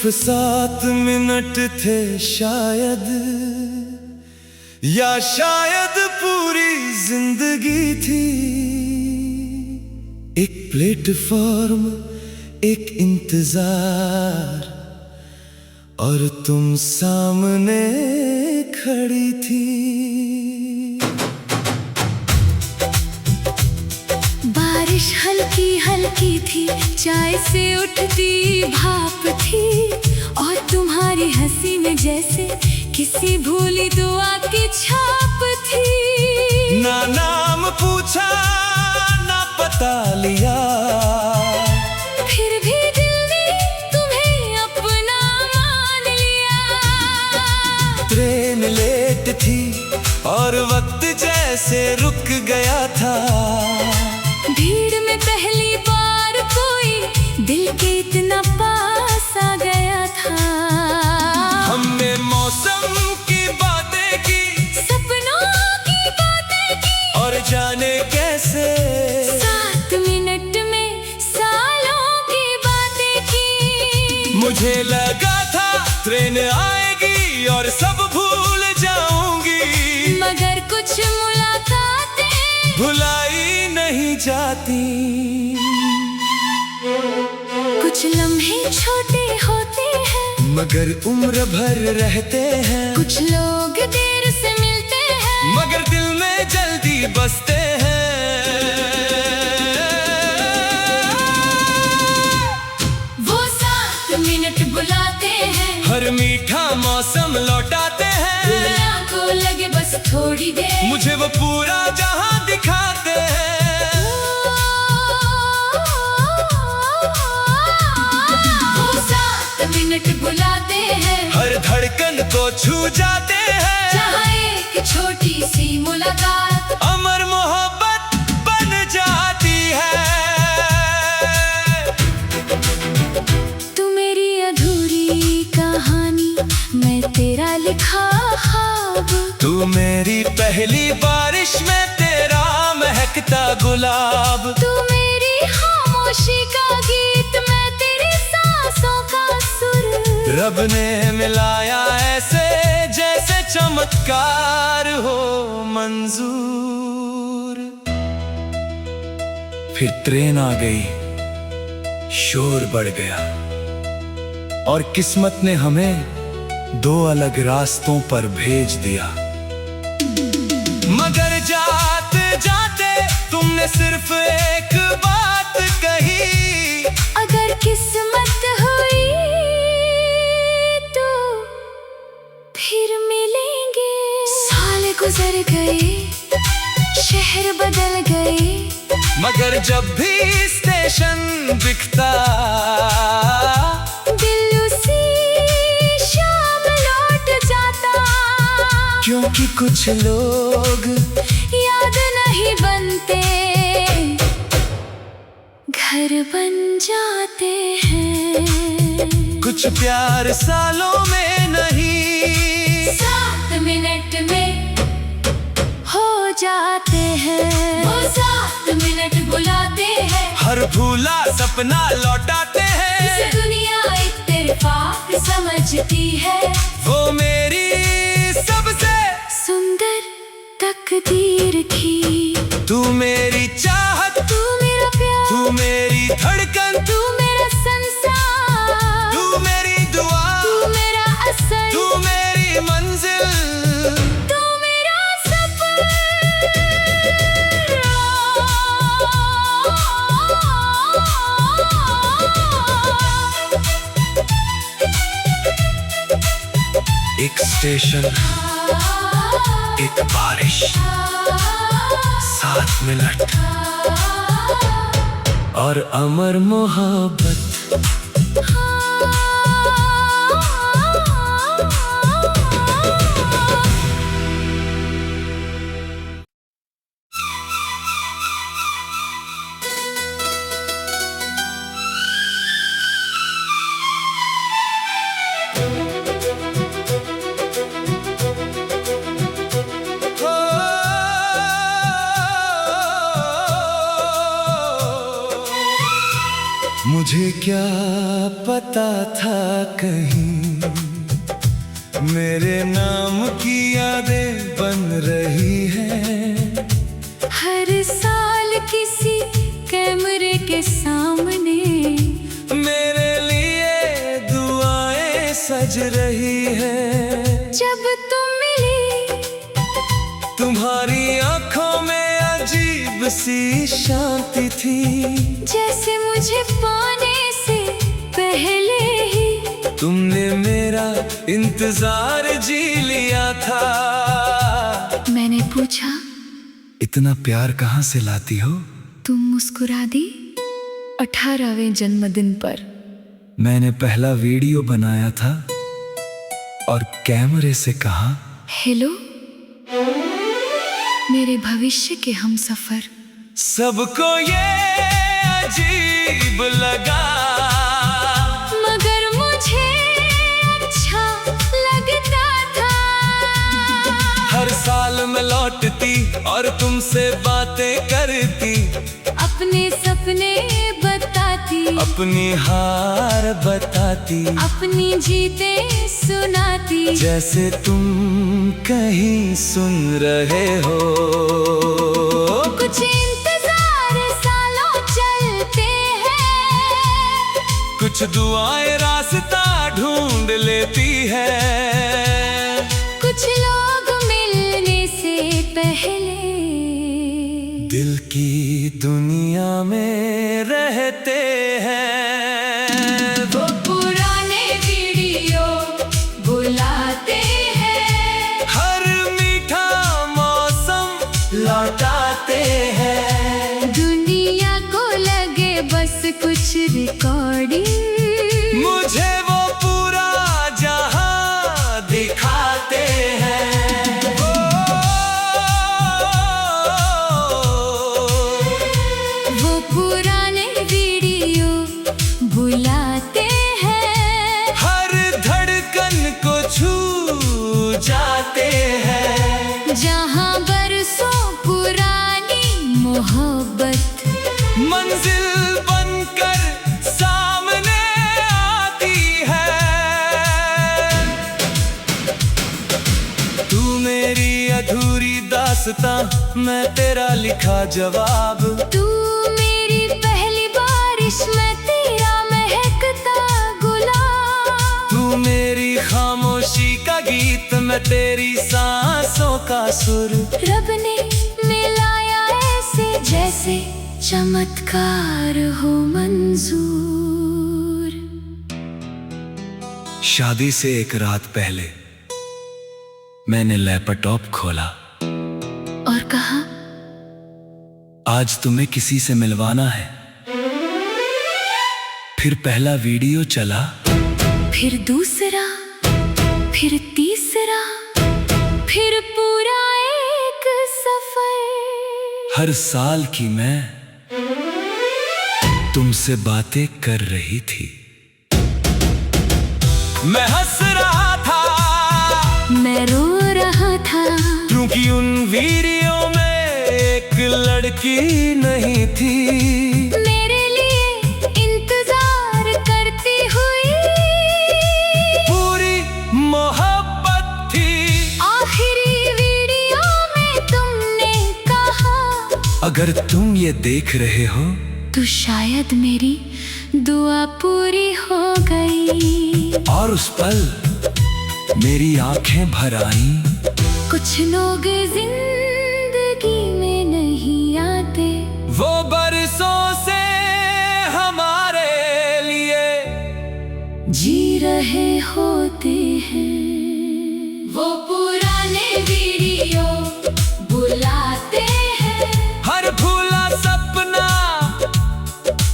सिर्फ 7 मिनट थे शायद, या शायद पूरी जिंदगी थी। एक प्लेटफॉर्म, एक इंतजार, और तुम सामने खड़ी थी। बारिश हल्की हल्की थी, चाय से उठती भाप थी, और तुम्हारी हंसी में जैसे किसी भूली दुआ की छाप थी। ना नाम पूछा ना पता लिया, फिर भी दिल ने तुम्हें अपना मान लिया। ट्रेन लेट थी और वक्त जैसे रुक गया था। भीड़ में पहली बार कोई दिल के इतना पास आ गया था। हमने मौसम की बातें की, सपनों की बातें की, और जाने कैसे 7 मिनट में सालों की बातें की। मुझे लगा था ट्रेन आएगी और सब भूल जाऊंगी, मगर कुछ मुलाकातें भुलाई नहीं जाती। कुछ लम्हे छोटे होते हैं, मगर उम्र भर रहते हैं। कुछ लोग देर से मिलते हैं, मगर दिल में जल्दी बसते हैं। वो 7 मिनट बुलाते हैं, हर मीठा मौसम लौटाते हैं। दुनिया को लगे बस थोड़ी देर, मुझे वो पूरा जहां दिखाते हैं। वो 7 मिनट बुलाते हैं, हर धड़कन को छू जाते हैं। जहाँ एक छोटी सी मुलाकात अमर मोहब्बत बन जाती है। तू मेरी अधूरी कहानी, मैं तेरा लिखा ख्वाब। तू मेरी पहली बारिश में तेरा महकता गुलाब। तू मेरी खामोशी का गीत, मैं तेरी सांसों का सुर। रब ने मिलाया ऐसे जैसे चमत्कार हो मंजूर। फिर ट्रेन आ गई, शोर बढ़ गया, और किस्मत ने हमें 2 अलग रास्तों पर भेज दिया। मगर जाते जाते तुमने सिर्फ एक बात कही, अगर किस्मत हुई तो फिर मिलेंगे। साल गुजर गए, शहर बदल गए, मगर जब भी स्टेशन दिखता, दिल उसी शाम लौट जाता। क्योंकि कुछ लोग याद नहीं बनते, घर बन जाते हैं। कुछ प्यार सालों में नहीं, 7 मिनट में हो जाते हैं। वो 7 मिनट बुलाते हैं, हर भूला सपना लौटाते हैं। इसे दुनिया इत्तेफाक समझती है। वो मेरी सबसे सुंदर तकदीर थी। तू मेरी चाहत, तू मेरा प्यार, तू मेरी धड़कन, तू मेरा संसार, तू मेरी दुआ, तू मेरा असर, तू मेरी मंजिल, तू मेरा सफर। एक स्टेशन, एक बारिश, 7 मिनट और अमर मोहब्बत। मुझे क्या पता था कहीं मेरे नाम की यादें बन रही हैं। हर साल किसी कैमरे के सामने मेरे लिए दुआएं सज रही है। जब तुम मिली तुम्हारी आंखों में अजीब सी शांति थी, जैसे मुझे पाने से पहले ही तुमने मेरा इंतजार जी लिया था। मैंने पूछा, इतना प्यार कहाँ से लाती हो? तुम मुस्कुरा दी। 18वें जन्मदिन पर मैंने पहला वीडियो बनाया था और कैमरे से कहा, हेलो मेरे भविष्य के हमसफर। सबको ये अजीब लगा मगर मुझे अच्छा लगता था। हर साल मैं लौटती और तुमसे बातें करती, अपने सपने बताती, अपनी हार बताती, अपनी जीतें सुनाती, जैसे तुम कहीं सुन रहे हो। कुछ इंतजार सालों चलते हैं, कुछ दुआएं रास्ता ढूंढ लेती है, कुछ लोग मिलने से पहले दिल की दुनिया में रहते हैं। वो पुराने वीडियो बुलाते हैं, हर मीठा मौसम लौटाते हैं, दुनिया को लगे बस कुछ रिकॉर्डिंग, मुझे वो पूरा जहां दिखाते हैं। वो पुराने वीडियो बुलाते हैं, हर धड़कन को छू जाते हैं, जहां बरसों पुरानी मोहब्बत मंजिल बनकर सामने आती है। तू मेरी अधूरी दास्तां, मैं तेरा लिखा जवाब। तू मेरी पहली बारिश, मैं तेरा महकता गुलाब। तू मेरी खामोशी का गीत, मैं तेरी सांसों का सुर। रब ने मिलाया ऐसे जैसे चमत्कार हो मंजूर। शादी से एक रात पहले मैंने लैपटॉप खोला और कहा, आज तुम्हें किसी से मिलवाना है। फिर पहला वीडियो चला, फिर दूसरा, फिर तीसरा, फिर पूरा एक सफर। हर साल की मैं तुमसे बातें कर रही थी। मैं हंस रहा था, मैं रो रहा था, क्योंकि उन वीडियो में एक लड़की नहीं थी मेरे लिए इंतजार करती हुई। पूरी मोहब्बत थी। आखिरी वीडियो में तुमने कहा, अगर तुम ये देख रहे हो तो शायद मेरी दुआ पूरी हो गई। और उस पल मेरी आंखें भर आईं। कुछ लोग जिंदगी में नहीं आते, वो बरसों से हमारे लिए जी रहे होते हैं। वो पुराने वीडियो बुलाते हैं, हर भूला सपना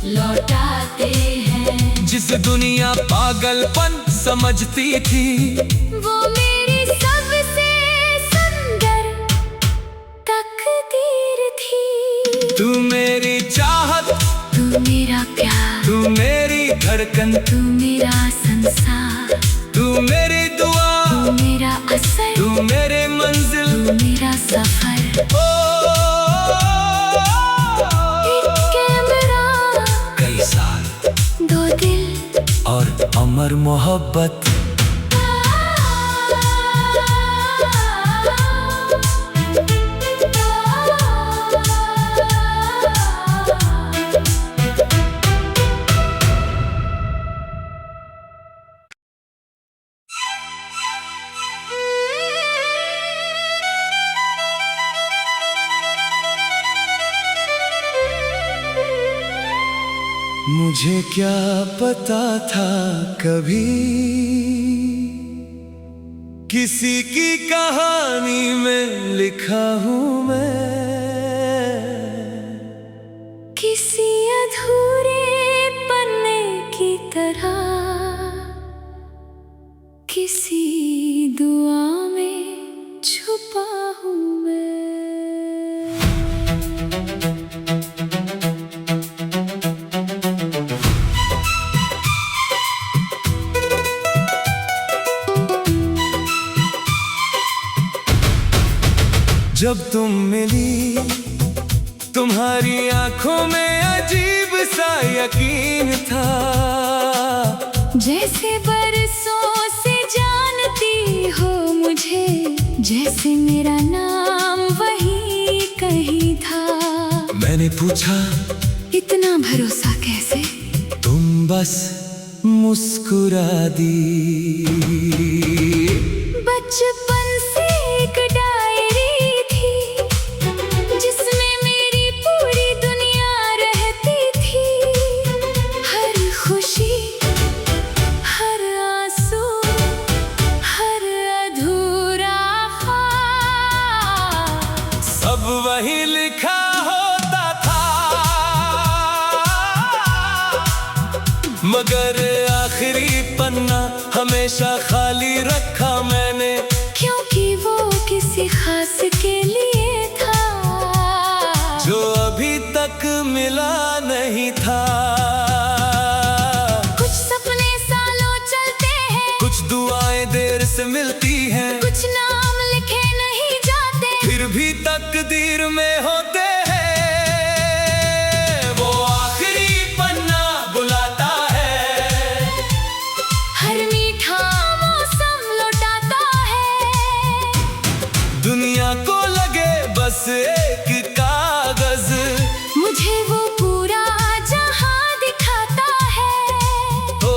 लौटाते हैं, जिस दुनिया पागलपन समझती थी। वो मेरी सबसे सुंदर तकदीर थी। तू मेरी चाहत, तू मेरा प्यार, तू मेरी धड़कन, तू मेरा संसार, तू मेरी दुआ, तू मेरा असर, तू मेरे मंजिल, तू मेरा सफर। एक कैमरा, कई साल, और मोहब्बत। मुझे क्या पता था कभी किसी की कहानी में लिखा हूँ मैं, किसी अधूरे पन्ने की तरह, किसी दुआ में छुपा हूँ मैं। जब तुम मिली तुम्हारी आंखों में अजीब सा यकीन था, जैसे बरसों से जानती हो मुझे, जैसे मेरा नाम वही कहीं था। मैंने पूछा इतना भरोसा कैसे, तुम बस मुस्कुरा दी। बचपन से एक डायरी थी जिसमें मेरी पूरी दुनिया रहती थी। हर खुशी, हर आंसू, हर अधूरा ख्वाब, सब वही लिखा होता था, मगर आखिरी पन्ना हमेशा खाली रखा मैंने, क्योंकि वो किसी खास के लिए था जो अभी तक मिला नहीं था। कुछ सपने सालों चलते हैं, कुछ दुआएं देर से मिलती हैं, कुछ नाम लिखे नहीं जाते, फिर भी तकदीर में होते हैं। वो आखिरी पन्ना बुलाता है, हर मीठा मौसम लौटाता है। दुनिया को लगे बस एक कागज, मुझे वो पूरा जहां दिखाता है। ओ,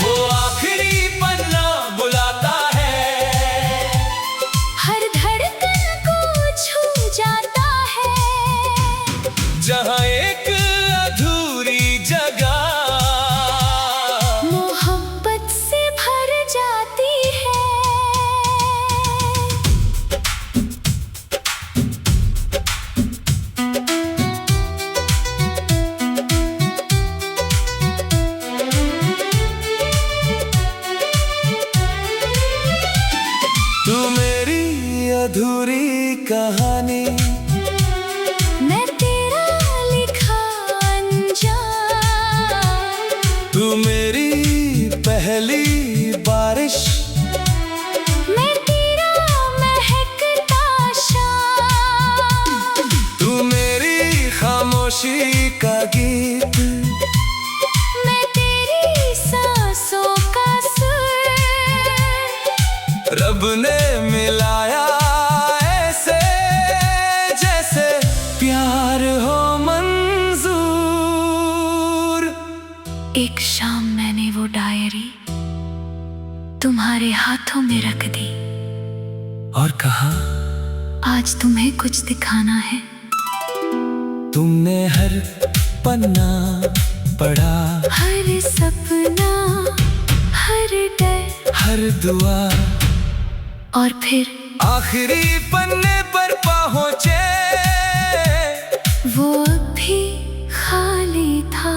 वो आखिरी पन्ना बुलाता है, हर धड़कन को छू जाता है। जहाँ एक अधूरी जगह मोहब्बत से भर जाती है। तू मेरी अधूरी कहानी, मैं तेरा लिखा अनजान, तू मेरी पहली बारिश, मैं तेरा महकता शाम, तू मेरी खामोशी का गीत, मैं तेरी सांसों का सुर। रब ने मिलाया ऐसे जैसे प्यार हो मंजूर। एक शाम मैंने वो डायरी तुम्हारे हाथों में रख दी और कहा आज तुम्हें कुछ दिखाना है। तुमने हर पन्ना पढ़ा, हर सपना, हर डर, हर दुआ, और फिर आखिरी पन्ने पर पहुंचे। वो भी खाली था।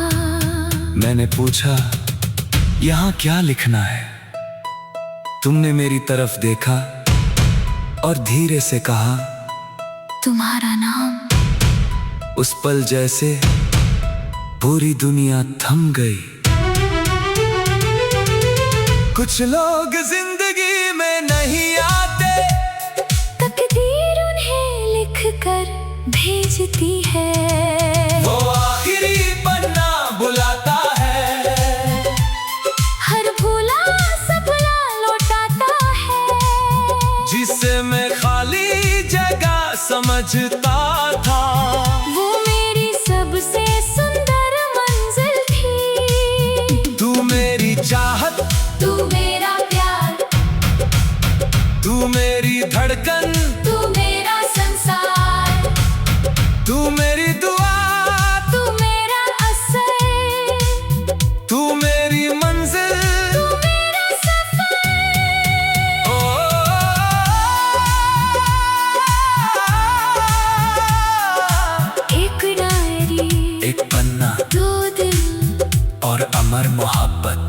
मैंने पूछा यहाँ क्या लिखना है, तुमने मेरी तरफ देखा और धीरे से कहा तुम्हारा नाम। उस पल जैसे पूरी दुनिया थम गई। कुछ लोग जिंदगी में नहीं आते, तकदीर भेजती है। वो आखिरी पन्ना बुलाता है, हर भूला सपना लौटाता है। जिसे मैं खाली जगह समझता था, वो मेरी सबसे सुंदर मंजिल थी। तू मेरी चाहत, तू मेरा प्यार, तू मेरी धड़कन, तू मेरा संसार। तू मेरी दुआ, तू मेरा असर, तू मेरी मंजिल, तू मेरा सफर। ओ, एक डायरी, एक पन्ना, दो दिल और अमर मोहब्बत।